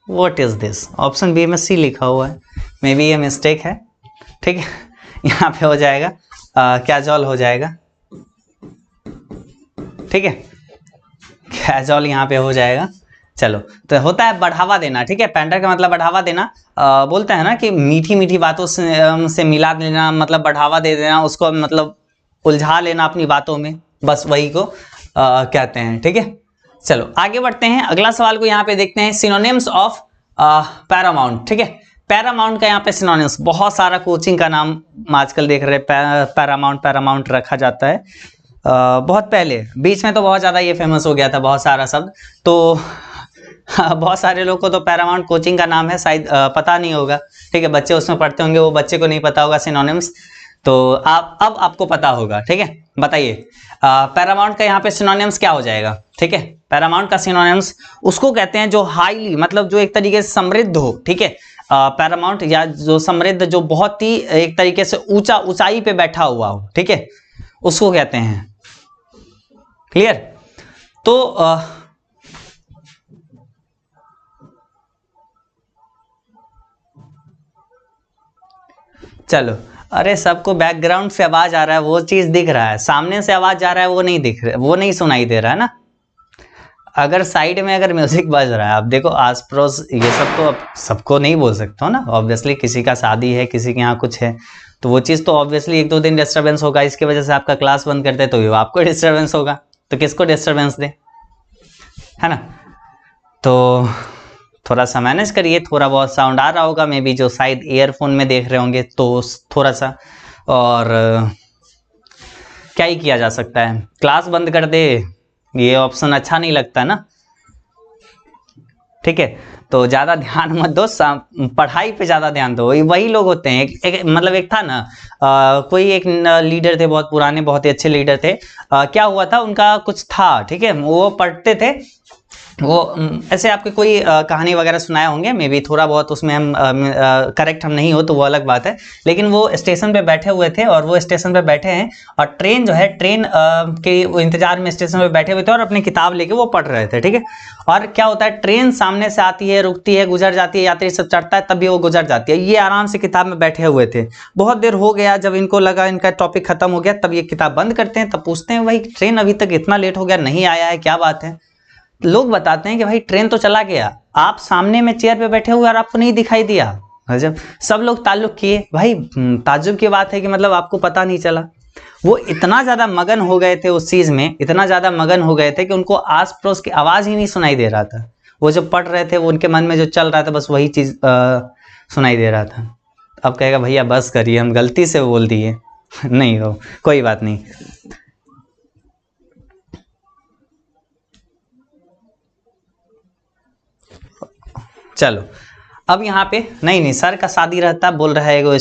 Speaker 1: What is this? Option B में सी लिखा हुआ है, मे बी ये मिस्टेक है। ठीक है, यहाँ पे हो जाएगा कैजुअल हो जाएगा। ठीक है, कैजुअल यहाँ पे हो जाएगा। चलो, तो होता है बढ़ावा देना। ठीक है, पैंडर का मतलब बढ़ावा देना, बोलते हैं ना कि मीठी मीठी बातों से मिला देना, मतलब बढ़ावा दे देना, उसको मतलब उलझा लेना अपनी बातों में, बस वही को कहते हैं। ठीक है, चलो आगे बढ़ते हैं, अगला सवाल को यहाँ पे देखते हैं, सिनोनिम्स ऑफ पैरामाउंट। ठीक है, पैरामाउंट का यहाँ पे सिनोनिम्स, बहुत सारा कोचिंग का नाम आजकल देख रहे हैं, पैरामाउंट रखा जाता है। बहुत पहले बीच में तो बहुत ज़्यादा ये फेमस हो गया था, बहुत सारा शब्द, तो बहुत सारे लोग को तो पैरामाउंट कोचिंग का नाम है, शायद पता नहीं होगा। ठीक है, बच्चे उसमें पढ़ते होंगे, वो बच्चे को नहीं पता होगा सिनोनिम्स, तो अब आपको पता होगा। ठीक है, बताइए पैरामाउंट का यहाँ पे सिनोनिम्स क्या हो जाएगा? ठीक है, पैरामाउंट का सिनोनिम्स उसको कहते हैं जो हाईली, मतलब जो एक तरीके से समृद्ध हो। ठीक है, पैरामाउंट या जो समृद्ध, जो बहुत ही एक तरीके से ऊंचाई पे बैठा हुआ हो। ठीक है, उसको कहते हैं। क्लियर? तो चलो, अरे सबको बैकग्राउंड से आवाज आ रहा है, वो चीज दिख रहा है, सामने से आवाज आ रहा है वो नहीं दिख रहा, वो नहीं सुनाई दे रहा है ना। अगर साइड में अगर म्यूजिक बज रहा है, आप देखो आस पड़ोस, ये सब तो अब सबको नहीं बोल सकता हो ना, ऑब्वियसली किसी का शादी है, किसी के यहाँ कुछ है, तो वो चीज़ तो ऑब्वियसली एक दो दिन डिस्टर्बेंस होगा, इसकी वजह से आपका क्लास बंद करते तो आपको डिस्टर्बेंस होगा, तो किसको डिस्टर्बेंस दे, है ना? तो थोड़ा सा मैनेज करिए, थोड़ा बहुत साउंड आ रहा होगा, मे बी जो शायद ईयरफोन में देख रहे होंगे तो थोड़ा सा, और क्या ही किया जा सकता है, क्लास बंद कर दे, ये ऑप्शन अच्छा नहीं लगता ना। ठीक है, तो ज़्यादा ध्यान मत दो, पढ़ाई पे ज़्यादा ध्यान दो। वही लोग होते हैं, मतलब एक था ना, कोई एक लीडर थे, बहुत पुराने, बहुत ही अच्छे लीडर थे। क्या हुआ था, उनका कुछ था, ठीक है, वो पढ़ते थे वो ऐसे आपके कोई कहानी वगैरह सुनाए होंगे, मे बी थोड़ा बहुत उसमें हम करेक्ट हम नहीं हो तो वो अलग बात है, लेकिन वो स्टेशन पे बैठे हुए थे और वो स्टेशन पे बैठे हैं और ट्रेन जो है ट्रेन के इंतजार में स्टेशन पे बैठे हुए थे और अपनी किताब लेके वो पढ़ रहे थे, ठीक है। और क्या होता है, ट्रेन सामने से आती है, रुकती है, गुजर जाती है, यात्री सब चढ़ता है, तभी वो गुजर जाती है। ये आराम से किताब में बैठे हुए थे, बहुत देर हो गया, जब इनको लगा इनका टॉपिक खत्म हो गया तब ये किताब बंद करते हैं, तब पूछते हैं भाई ट्रेन अभी तक इतना लेट हो गया, नहीं आया है, क्या बात है। लोग बताते हैं कि भाई ट्रेन तो चला गया, आप सामने में चेयर पे बैठे हुए और आपको नहीं दिखाई दिया। जब सब लोग ताल्लुक किए, भाई ताज्जुब की बात है कि मतलब आपको पता नहीं चला। वो इतना ज्यादा मगन हो गए थे उस चीज में, इतना ज्यादा मगन हो गए थे कि उनको आस पड़ोस की आवाज ही नहीं सुनाई दे रहा था। वो जो पढ़ रहे थे वो उनके मन में जो चल रहा था बस वही चीज सुनाई दे रहा था। अब कहेगा भैया बस करिए, हम गलती से बोल दिए नहीं हो, कोई बात नहीं। चलो अब यहाँ पे नहीं सर का शादी रहता, बोल रहा है एगो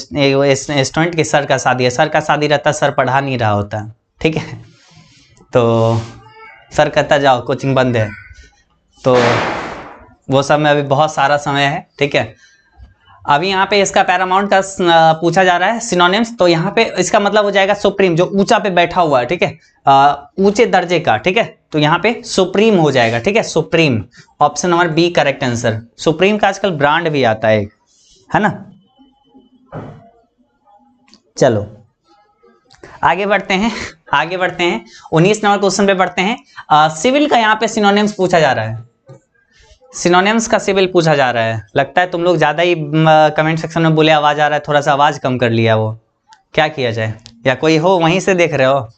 Speaker 1: स्टूडेंट के सर का शादी है, सर का शादी रहता, सर पढ़ा नहीं रहा होता, ठीक है। तो सर कहता जाओ कोचिंग बंद है, तो वो सब में अभी बहुत सारा समय है, ठीक है। अभी यहाँ पे इसका पैरामाउंट का पूछा जा रहा है सिनोनिम्स, तो यहाँ पे इसका मतलब हो जाएगा सुप्रीम, जो ऊंचा पे बैठा हुआ है, ठीक है, ऊंचे दर्जे का, ठीक है। तो यहाँ पे सुप्रीम हो जाएगा, ठीक है, supreme. Option number B correct answer. Supreme का आजकल ब्रांड भी आता है ना। चलो आगे बढ़ते हैं, 19 नंबर क्वेश्चन पे बढ़ते हैं। सिविल का यहाँ पे सिनोनिम्स पूछा जा रहा है, सिनोनिम्स का सिविल पूछा जा रहा है। लगता है तुम लोग ज्यादा ही कमेंट सेक्शन में बोले आवाज आ रहा है, थोड़ा सा आवाज कम कर लिया, वो क्या किया जाए, या कोई हो वहीं से देख रहे हो।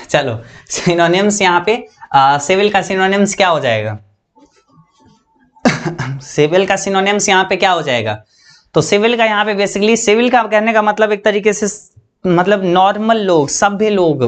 Speaker 1: चलो सिनोनिम्स यहाँ पे सिविल का सिनोनिम्स क्या हो जाएगा सिविल का सिनोनिम्स यहाँ पे क्या हो जाएगा, तो सिविल का यहाँ पे बेसिकली, सिविल का कहने का मतलब एक तरीके से मतलब नॉर्मल लोग, सभ्य लोग,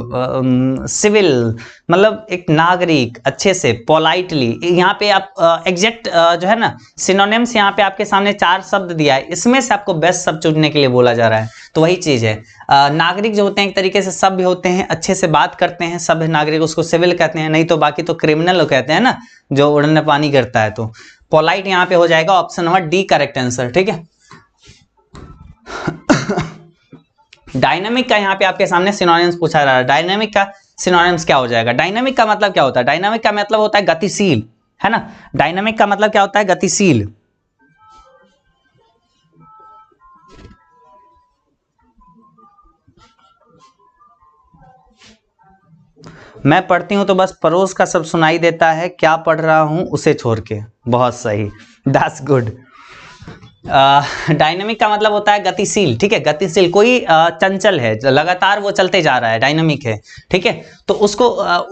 Speaker 1: सिविल मतलब एक नागरिक, अच्छे से पोलाइटली। यहाँ पे आप एग्जैक्ट जो है ना सिनोनिम्स, यहाँ पे आपके सामने 4 शब्द दिया है, इसमें से आपको बेस्ट शब्द चुनने के लिए बोला जा रहा है, तो वही चीज है। नागरिक जो होते हैं एक तरीके से सभ्य होते हैं, अच्छे से बात करते हैं, सभ्य नागरिक, उसको सिविल कहते हैं, नहीं तो बाकी तो क्रिमिनल कहते हैं ना, जो उड़ने पानी करता है। तो पोलाइट यहाँ पे हो जाएगा option number D correct answer, ठीक है। डायनामिक का यहाँ पे आपके सामने सिनोनिम्स पूछा जा रहा है, डायनामिक का सिनोनिम्स क्या हो जाएगा। डायनामिक का मतलब क्या होता है, डायनामिक का मतलब होता है गतिशील, है ना। डायनामिक का मतलब क्या होता है, गतिशील। मैं पढ़ती हूं तो बस पड़ोस का सब सुनाई देता है, क्या पढ़ रहा हूं उसे छोड़ के। बहुत सही, दैट्स गुड। डायनामिक का मतलब होता है गतिशील, ठीक है, गतिशील, कोई चंचल है, लगातार वो चलते जा रहा है, डायनामिक है, ठीक है। तो उसको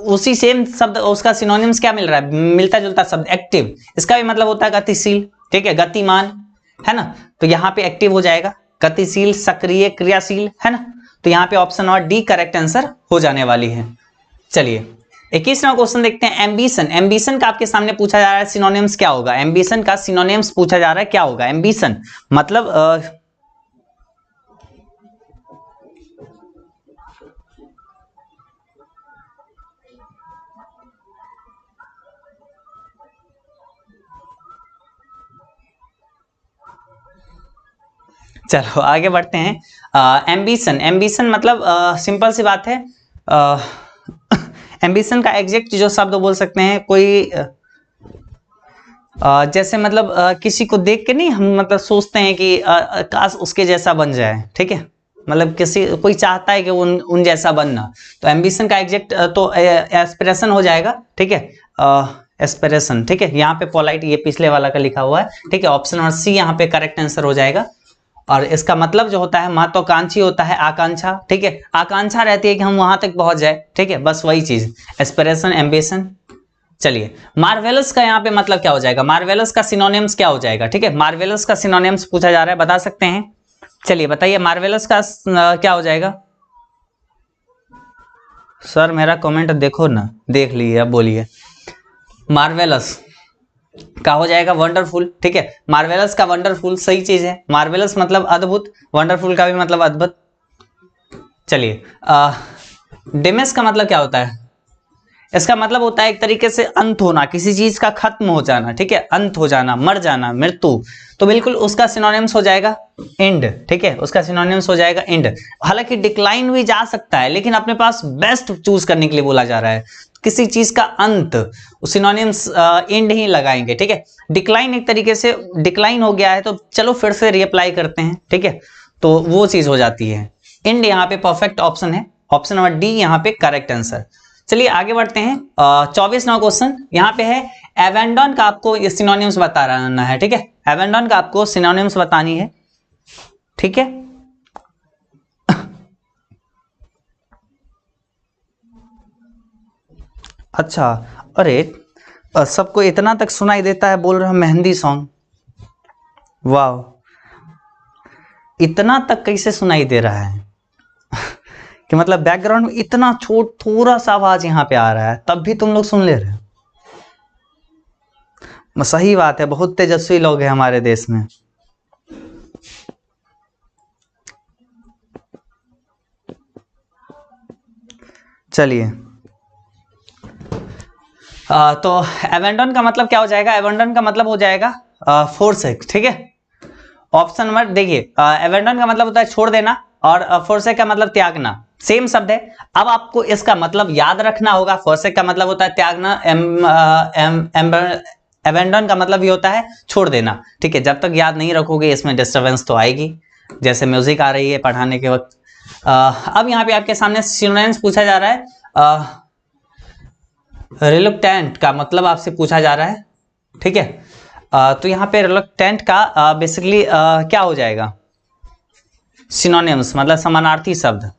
Speaker 1: उसी सेम शब्द, उसका सिनोनिम्स क्या मिल रहा है, मिलता जुलता शब्द एक्टिव, इसका भी मतलब होता है गतिशील, ठीक है, गतिमान, है ना। तो यहाँ पे एक्टिव हो जाएगा, गतिशील, सक्रिय, क्रियाशील, है ना। तो यहाँ पे option number D correct answer हो जाने वाली है। चलिए 21वां क्वेश्चन देखते हैं। एम्बिशन, एम्बिशन का आपके सामने पूछा जा रहा है सिनोनिम्स क्या होगा, एम्बिशन का सिनोनिम्स पूछा जा रहा है क्या होगा। एम्बिशन मतलब चलो आगे बढ़ते हैं। एम्बिशन, एम्बिशन मतलब सिंपल सी बात है, एम्बिशन का एग्जैक्ट जो शब्द बोल सकते हैं, कोई जैसे मतलब किसी को देख के नहीं हम मतलब सोचते हैं कि काश उसके जैसा बन जाए, ठीक है, मतलब किसी कोई चाहता है कि उन जैसा बनना, तो एम्बिशन का एग्जैक्ट तो एस्पिरेशन हो जाएगा, ठीक है, एस्पिरेशन, ठीक है। यहाँ पे पोलाइट ये पिछले वाला का लिखा हुआ है, ठीक है, ऑप्शन नंबर सी यहाँ पे करेक्ट आंसर हो जाएगा। और इसका मतलब जो होता है महत्वाकांक्षी होता है, आकांक्षा, ठीक है, आकांक्षा रहती है कि हम वहां तक पहुंच जाए, ठीक है, बस वही चीज, एस्पिरेशन, एम्बिशन। चलिए मार्वेलस का यहाँ पे मतलब क्या हो जाएगा, मार्वेलस का सिनोनिम्स क्या हो जाएगा, ठीक है, मार्वेलस का सिनोनिम्स पूछा जा रहा है, बता सकते हैं। चलिए बताइए मार्वेलस का क्या हो जाएगा। सर मेरा कमेंट देखो ना, देख लीजिए, अब बोलिए। मार्वेलस का हो जाएगा वंडरफुल, ठीक है, मार्वेलस का वंडरफुल सही चीज है, मार्वेलस मतलब अद्भुत, वंडरफुल का भी मतलब अद्भुत। चलिए डेमेस का मतलब क्या होता है, इसका मतलब होता है एक तरीके से अंत होना, किसी चीज का खत्म हो जाना, ठीक है, अंत हो जाना, मर जाना, मृत्यु। तो बिल्कुल उसका सिनोनिम्स हो जाएगा एंड, ठीक है, उसका सिनोनिम्स हो जाएगा एंड। हालांकि डिक्लाइन भी जा सकता है, लेकिन अपने पास बेस्ट चूज करने के लिए बोला जा रहा है, किसी चीज का अंत, सिनोनिम्स एंड ही लगाएंगे, ठीक है। डिक्लाइन एक तरीके से डिक्लाइन हो गया है, तो चलो फिर से रीअप्लाई करते हैं, ठीक है, तो वो चीज हो जाती है एंड। यहाँ पे परफेक्ट ऑप्शन है, ऑप्शन नंबर डी यहाँ पे करेक्ट आंसर। चलिए आगे बढ़ते हैं। 24वां क्वेश्चन यहाँ पे है, एबेंडन का आपको ये सिनोनिम्स बताना है, ठीक है, एबेंडन का आपको सिनोनिम्स बतानी है, ठीक है। अच्छा, अरे सबको इतना तक सुनाई देता है, बोल रहे हो मेहंदी सॉन्ग, वाह, इतना तक कैसे सुनाई दे रहा है कि मतलब बैकग्राउंड में इतना थोड़ा सा आवाज यहाँ पे आ रहा है, तब भी तुम लोग सुन ले रहे हो। सही बात है, बहुत तेजस्वी लोग हैं हमारे देश में। चलिए, तो एबेंडन का मतलब क्या हो जाएगा? एबेंडन का मतलब हो जाएगा फोरसेक, ठीक है। ऑप्शन नंबर देखिए, एबेंडन का मतलब होता है छोड़ देना, और फोरसेक का मतलब त्यागना, सेम शब्द है। अब आपको इसका मतलब याद रखना होगा। फोरसेक का मतलब होता है त्यागना, एबेंडन का मतलब ये होता है छोड़ देना, ठीक है। जब तक याद नहीं रखोगे इसमें डिस्टरबेंस तो आएगी, जैसे म्यूजिक आ रही है पढ़ाने के वक्त। अब यहाँ पे आपके सामने सिनोनिम्स पूछा जा रहा है। रिलक्टेंट का मतलब आपसे पूछा जा रहा है, ठीक है। तो यहाँ पे रिलक्टेंट का बेसिकली क्या हो जाएगा? सिनोनिम्स मतलब समानार्थी शब्द।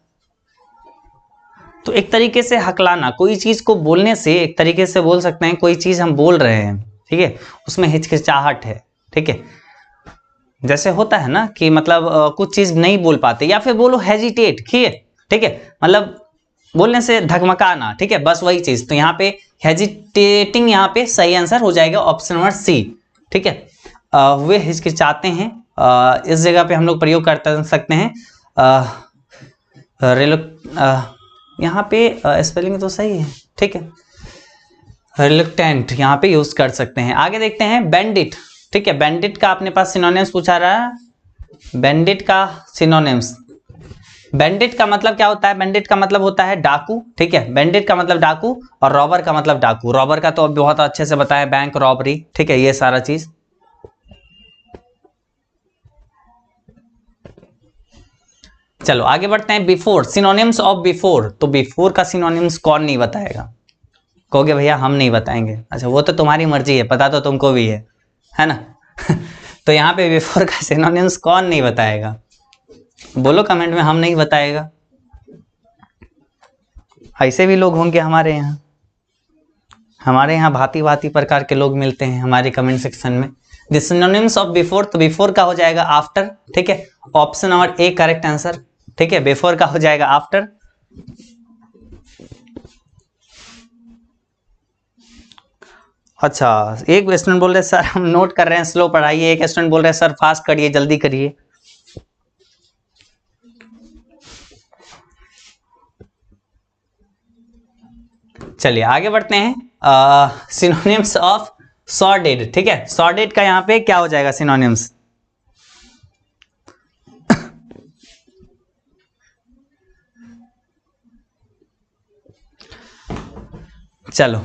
Speaker 1: तो एक तरीके से हकलाना, कोई चीज को बोलने से एक तरीके से बोल सकते हैं कोई चीज हम बोल रहे हैं, ठीक है, उसमें हिचकिचाहट है, ठीक है। जैसे होता है ना कि मतलब कुछ चीज नहीं बोल पाते, या फिर बोलो हेजिटेट, ठीक है, मतलब बोलने से धकमकाना, ठीक है, बस वही चीज। तो यहाँ पे हेजिटेटिंग यहाँ पे सही आंसर हो जाएगा ऑप्शन नंबर सी, ठीक है। वे हिचकिचाते हैं, इस जगह पे हम लोग प्रयोग कर सकते हैं यहाँ पे स्पेलिंग तो सही है, ठीक है, रिलक्टेंट यहाँ पे यूज कर सकते हैं। आगे देखते हैं बैंडिट, ठीक है। बैंडिट का अपने पास सिनोनिम्स पूछा रहा है, बैंडिट का सिनोनिम्स। बैंडिट का मतलब क्या होता है? बैंडिट का मतलब होता है डाकू, ठीक है, बैंडिट का मतलब डाकू, और रॉबर का मतलब डाकू। रॉबर का तो अब बहुत अच्छे से बताया, बैंक रॉबरी, ठीक है, ये सारा चीज। चलो आगे बढ़ते हैं। Before, synonyms of before. तो बिफोर का सिनोनिम्स कौन नहीं बताएगा? कहोगे भैया हम नहीं बताएंगे। अच्छा, वो तो तुम्हारी मर्जी है, पता तो तुमको भी है ना तो यहाँ पे बिफोर का सिनोनिम्स कौन नहीं बताएगा? बोलो कमेंट में, हम नहीं बताएगा। ऐसे भी लोग होंगे हमारे यहाँ भांति भांति प्रकार के लोग मिलते हैं हमारे कमेंट सेक्शन में। द सिनोनिम्स ऑफ बिफोर, तो बिफोर का हो जाएगा आफ्टर, ठीक है, option number A correct answer, ठीक है, बिफोर का हो जाएगा आफ्टर। अच्छा, एक स्टूडेंट बोल रहे सर हम नोट कर रहे हैं, स्लो पढ़ाइए। एक स्टूडेंट बोल रहे सर फास्ट करिए, जल्दी करिए। चलिए आगे बढ़ते हैं। सिनोनिम्स ऑफ सॉर्डेड, ठीक है, सॉर्डेड का यहाँ पे क्या हो जाएगा सिनोनिम्स? चलो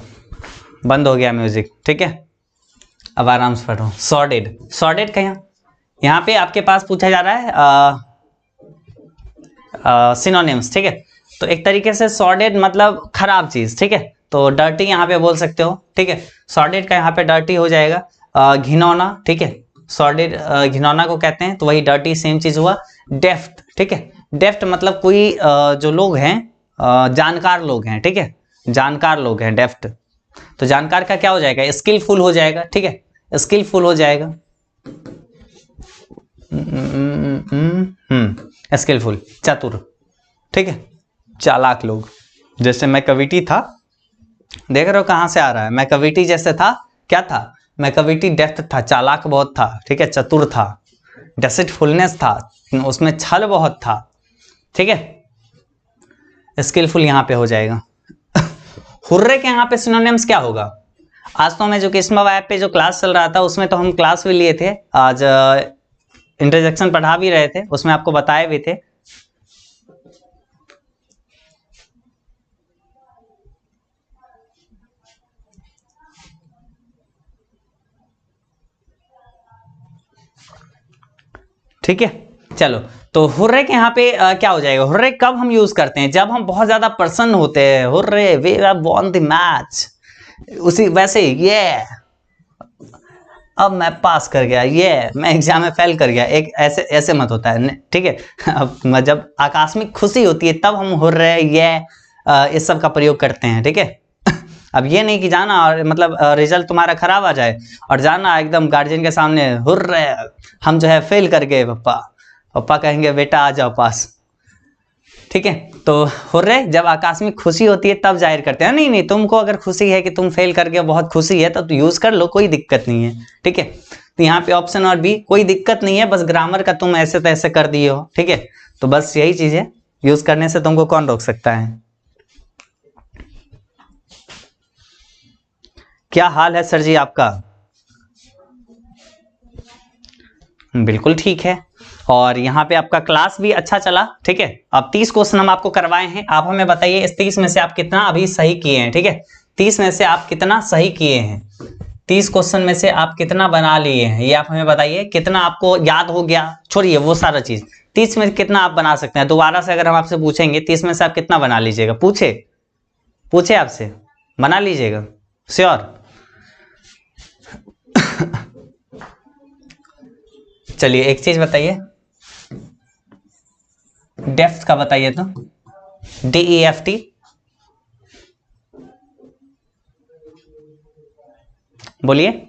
Speaker 1: बंद हो गया म्यूजिक, ठीक है, अब आराम से पढ़ो। सॉर्डेड, सॉर्डेड का यहाँ पे आपके पास पूछा जा रहा है सिनोनिम्स, ठीक है। तो एक तरीके से सॉर्डेड मतलब खराब चीज, ठीक है, तो डर्टी यहाँ पे बोल सकते हो, ठीक है। सॉर्डेड का यहाँ पे डर्टी हो जाएगा। घिनौना, ठीक है, सॉर्डेड घिनौना को कहते हैं, तो वही डर्टी सेम चीज हुआ। डेफ्ट, ठीक है, डेफ्ट मतलब कोई जो लोग हैं जानकार लोग हैं, ठीक है, जानकार लोग हैं डेफ्ट। तो जानकार का क्या हो जाएगा? स्किलफुल हो जाएगा, ठीक है, स्किलफुल हो जाएगा। स्किलफुल, चतुर, ठीक है, चालाक लोग। जैसे मैकविटी था, देख रहे हो कहां से आ रहा है? मैकविटी जैसे था, क्या था? मैकविटी डेफ्ट था, चालाक बहुत था, ठीक है, चतुर था, डिसीटफुलनेस था, उसमें छल बहुत था, ठीक है। स्किलफुल यहां पे हो जाएगा। हुर्रे के यहाँ पे सिनोनिम्स क्या होगा? आज तो हम एजुकेशन बाबा ऐप पे जो क्लास चल रहा था उसमें तो हम क्लास भी लिए थे, आज इंटरजेक्शन पढ़ा भी रहे थे, उसमें आपको बताए भी थे। ठीक है, चलो तो हुर्रे के यहाँ पे क्या हो जाएगा? हुर्रे कब हम यूज करते हैं? जब हम बहुत ज्यादा प्रसन्न होते हैं, hurray we have won the match, उसी वैसे ये अब मैं पास कर गया, ये मैं एग्जाम में फेल कर गया, एक ऐसे ऐसे मत होता है, ठीक है। अब जब आकस्मिक खुशी होती है तब हम हुर्रे ये इस सब का प्रयोग करते हैं, ठीक है। अब ये नहीं कि जाना और मतलब रिजल्ट तुम्हारा खराब आ जाए और जाना एकदम गार्जियन के सामने हुर्रे हम जो है फेल कर गए पप्पा, पप्पा कहेंगे बेटा आ जाओ पास, ठीक है। तो हुर्रे जब आकस्मिक खुशी होती है तब जाहिर करते हैं। नहीं नहीं, तुमको अगर खुशी है कि तुम फेल कर गए, बहुत खुशी है, तो यूज कर लो, कोई दिक्कत नहीं है, ठीक है। तो यहाँ पे ऑप्शन और बी, कोई दिक्कत नहीं है, बस ग्रामर का तुम ऐसे तैसे कर दिए हो, ठीक है। तो बस यही चीज है, यूज करने से तुमको कौन रोक सकता है। क्या हाल है सर जी आपका? बिल्कुल ठीक है। और यहाँ पे आपका क्लास भी अच्छा चला, ठीक है। अब 30 क्वेश्चन हम आपको करवाए हैं, आप हमें बताइए इस 30 में से आप कितना अभी सही किए हैं, ठीक है। 30 में से आप कितना सही किए हैं, 30 क्वेश्चन में से आप कितना बना लिए हैं, ये आप हमें बताइए। कितना आपको याद हो गया, छोड़िए वो सारा चीज, 30 में कितना आप बना सकते हैं। दोबारा से अगर हम आपसे पूछेंगे 30 में से आप कितना बना लीजिएगा, पूछे आपसे, बना लीजिएगा श्योर? चलिए एक चीज बताइए, डेप्थ का बताइए तो, DEFT, बोलिए।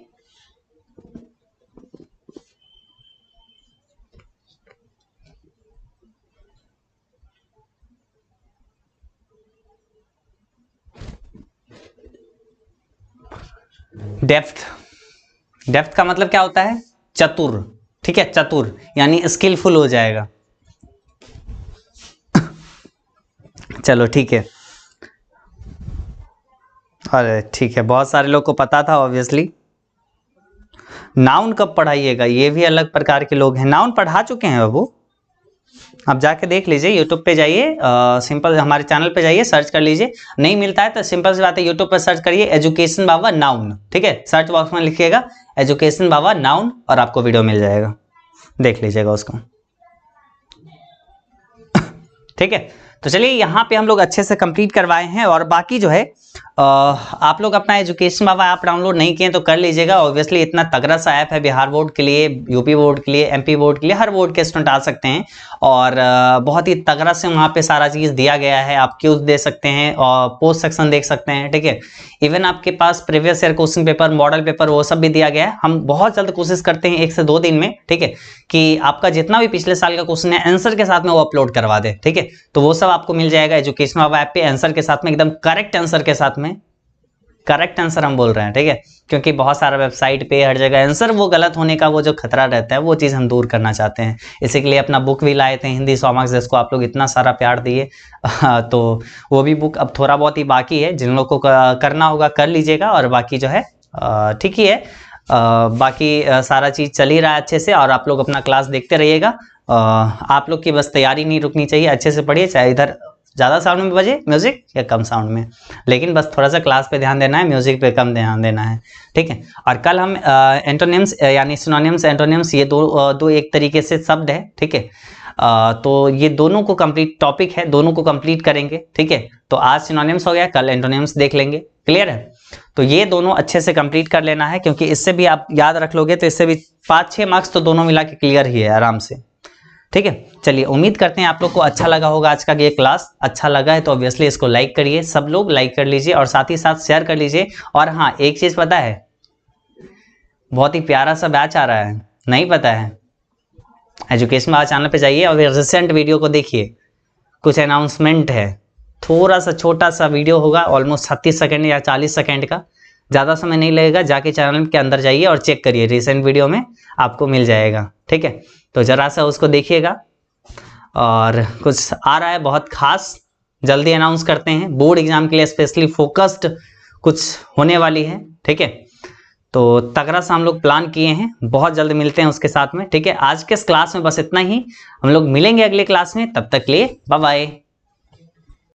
Speaker 1: डेप्थ का मतलब क्या होता है? चतुर, ठीक है, चतुर यानी स्किलफुल हो जाएगा। चलो ठीक है, अरे ठीक है, बहुत सारे लोग को पता था ऑब्वियसली। नाउन कब पढ़ाइएगा, ये भी अलग प्रकार के लोग हैं। नाउन पढ़ा चुके हैं बाबू, आप जाके देख लीजिए, यूट्यूब पे जाइए, सिंपल हमारे चैनल पे जाइए, सर्च कर लीजिए। नहीं मिलता है तो सिंपल सी बात है, यूट्यूब पर सर्च करिए एजुकेशन बाबा नाउन, ठीक है, सर्च बॉक्स में लिखिएगा एजुकेशन बाबा नाउन और आपको वीडियो मिल जाएगा, देख लीजिएगा उसको, ठीक है। तो चलिए यहाँ पे हम लोग अच्छे से कंप्लीट करवाए हैं, और बाकी जो है आप लोग अपना एजुकेशन बाबा ऐप डाउनलोड नहीं किए तो कर लीजिएगा। ऑब्वियसली इतना तगड़ा सा ऐप है, बिहार बोर्ड के लिए, यूपी बोर्ड के लिए, MP बोर्ड के लिए, हर बोर्ड के स्टूडेंट आ सकते हैं, और बहुत ही तगड़ा से वहाँ पे सारा चीज़ दिया गया है। आप क्यूज दे सकते हैं और पोस्ट सेक्शन देख सकते हैं, ठीक है। इवन आपके पास previous year question paper, model paper, वो सब भी दिया गया है। हम बहुत जल्द कोशिश करते हैं 1 से 2 दिन में, ठीक है, कि आपका जितना भी पिछले साल का क्वेश्चन है आंसर के साथ में वो अपलोड करवा दे, ठीक है। तो वो सब आपको मिल जाएगा एजुकेशन बाबा ऐप पे, आंसर के साथ में, एकदम करेक्ट आंसर के साथ में, करेक्ट आंसर हम बोल रहे हैं, ठीक है, क्योंकि बहुत सारा वेबसाइट पे हर जगह आंसर वो गलत होने का वो जो खतरा रहता है, वो चीज़ हम दूर करना चाहते हैं। इसी के लिए अपना बुक भी लाए थे हिंदी 100 मार्क्स, जिसको आप लोग इतना सारा प्यार दिए, तो वो भी बुक अब थोड़ा बहुत ही बाकी है, जिन लोगों को करना होगा कर लीजिएगा, और बाकी जो है ठीक ही है, बाकी सारा चीज़ चल ही रहा है अच्छे से, और आप लोग अपना क्लास देखते रहिएगा। आप लोग की बस तैयारी नहीं रुकनी चाहिए, अच्छे से पढ़िए, चाहे इधर ज़्यादा साउंड में बजे म्यूजिक या कम साउंड में, लेकिन बस थोड़ा सा क्लास पे ध्यान देना है, म्यूजिक पे कम ध्यान देना है, ठीक है। और कल हम एंटोनिम्स यानी सिनोनिम्स, एंटोनिम्स, ये दो एक तरीके से शब्द है, ठीक है। तो ये दोनों को कंप्लीट टॉपिक है, दोनों को कंप्लीट करेंगे, ठीक है। तो आज सिनोनिम्स हो गया, कल एंटोनिम्स देख लेंगे, क्लियर है। तो ये दोनों अच्छे से कंप्लीट कर लेना है, क्योंकि इससे भी आप याद रख लोगे तो इससे भी 5-6 मार्क्स तो दोनों मिला के क्लियर ही है आराम से, ठीक है। चलिए उम्मीद करते हैं आप लोग को अच्छा लगा होगा आज का ये क्लास। अच्छा लगा है तो ऑब्वियसली इसको लाइक करिए, सब लोग लाइक कर लीजिए, और साथ ही साथ शेयर कर लीजिए। और हाँ, एक चीज पता है, बहुत ही प्यारा सा बैच आ रहा है, नहीं पता है? एजुकेशन बाबा चैनल पे जाइए और रिसेंट वीडियो को देखिए, कुछ अनाउंसमेंट है, थोड़ा सा छोटा सा वीडियो होगा, ऑलमोस्ट 36 सेकेंड या 40 सेकेंड का, ज़्यादा समय नहीं लगेगा। जाके चैनल के अंदर जाइए और चेक करिए, रिसेंट वीडियो में आपको मिल जाएगा, ठीक है। तो जरा सा उसको देखिएगा, और कुछ आ रहा है बहुत खास, जल्दी अनाउंस करते हैं। बोर्ड एग्जाम के लिए स्पेशली फोकस्ड कुछ होने वाली है, ठीक है। तो तगड़ा सा हम लोग प्लान किए हैं, बहुत जल्द मिलते हैं उसके साथ में, ठीक है। आज के इस क्लास में बस इतना ही, हम लोग मिलेंगे अगले क्लास में, तब तक के लिए बाय बाय।